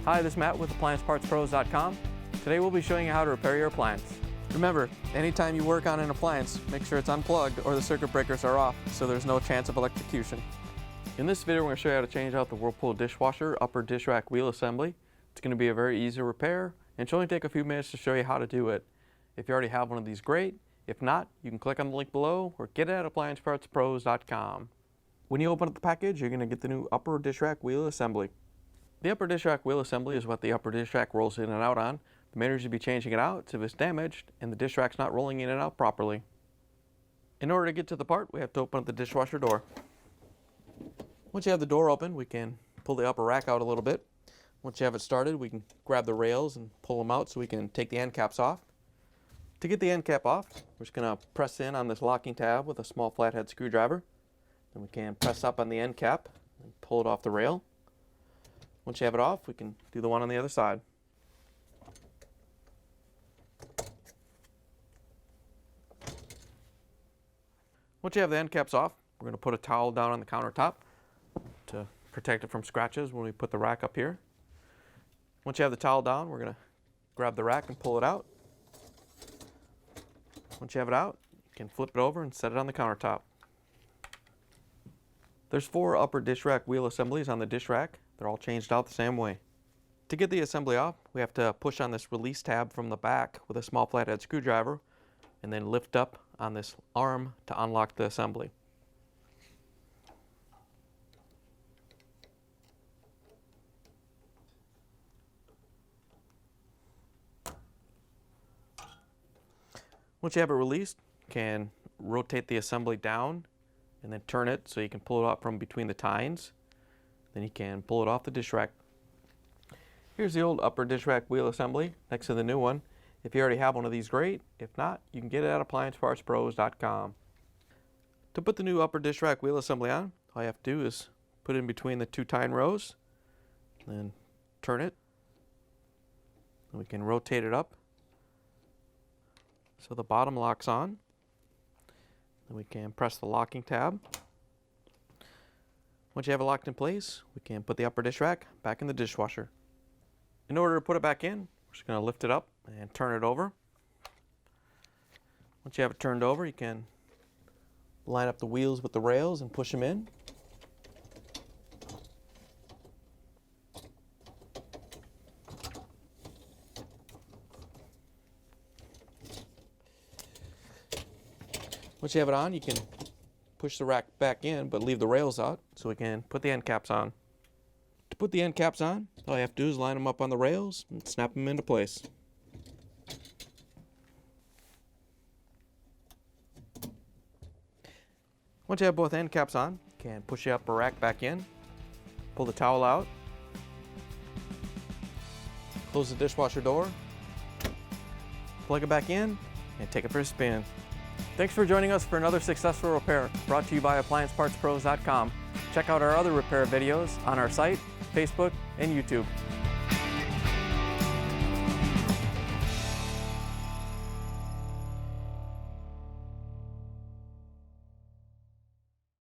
Hi, this is Matt with AppliancePartsPros.com. Today we'll be showing you how to repair your appliance. Remember, anytime you work on an appliance, make sure it's unplugged or the circuit breakers are off so there's no chance of electrocution. In this video, we're going to show you how to change out the Whirlpool Dishwasher upper dish rack wheel assembly. It's going to be a very easy repair, and it should only take a few minutes to show you how to do it. If you already have one of these, great. If not, you can click on the link below or get it at AppliancePartsPros.com. When you open up the package, you're going to get the new upper dish rack wheel assembly. The upper dish rack wheel assembly is what the upper dish rack rolls in and out on. The main reason you'd be changing it out is if it's damaged and the dish rack's not rolling in and out properly. In order to get to the part, we have to open up the dishwasher door. Once you have the door open, we can pull the upper rack out a little bit. Once you have it started, we can grab the rails and pull them out so we can take the end caps off. To get the end cap off, we're just going to press in on this locking tab with a small flathead screwdriver. Then we can press up on the end cap and pull it off the rail. Once you have it off, we can do the one on the other side. Once you have the end caps off, we're going to put a towel down on the countertop to protect it from scratches when we put the rack up here. Once you have the towel down, we're going to grab the rack and pull it out. Once you have it out, you can flip it over and set it on the countertop. There's 4 upper dish rack wheel assemblies on the dish rack. They're all changed out the same way. To get the assembly off, we have to push on this release tab from the back with a small flathead screwdriver and then lift up on this arm to unlock the assembly. Once you have it released, you can rotate the assembly down and then turn it so you can pull it out from between the tines. Then you can pull it off the dish rack. Here's the old upper dish rack wheel assembly next to the new one. If you already have one of these, great. If not, you can get it at AppliancePartsPros.com. To put the new upper dish rack wheel assembly on, all you have to do is put it in between the 2 tine rows, then turn it. And we can rotate it up so the bottom locks on. Then we can press the locking tab. Once you have it locked in place, we can put the upper dish rack back in the dishwasher. In order to put it back in, we're just going to lift it up and turn it over. Once you have it turned over, you can line up the wheels with the rails and push them in. Once you have it on, you can push the rack back in, but leave the rails out so we can put the end caps on. To put the end caps on, all you have to do is line them up on the rails and snap them into place. Once you have both end caps on, you can push the upper rack back in, pull the towel out, close the dishwasher door, plug it back in, and take it for a spin. Thanks for joining us for another successful repair brought to you by AppliancePartsPros.com. Check out our other repair videos on our site, Facebook, and YouTube.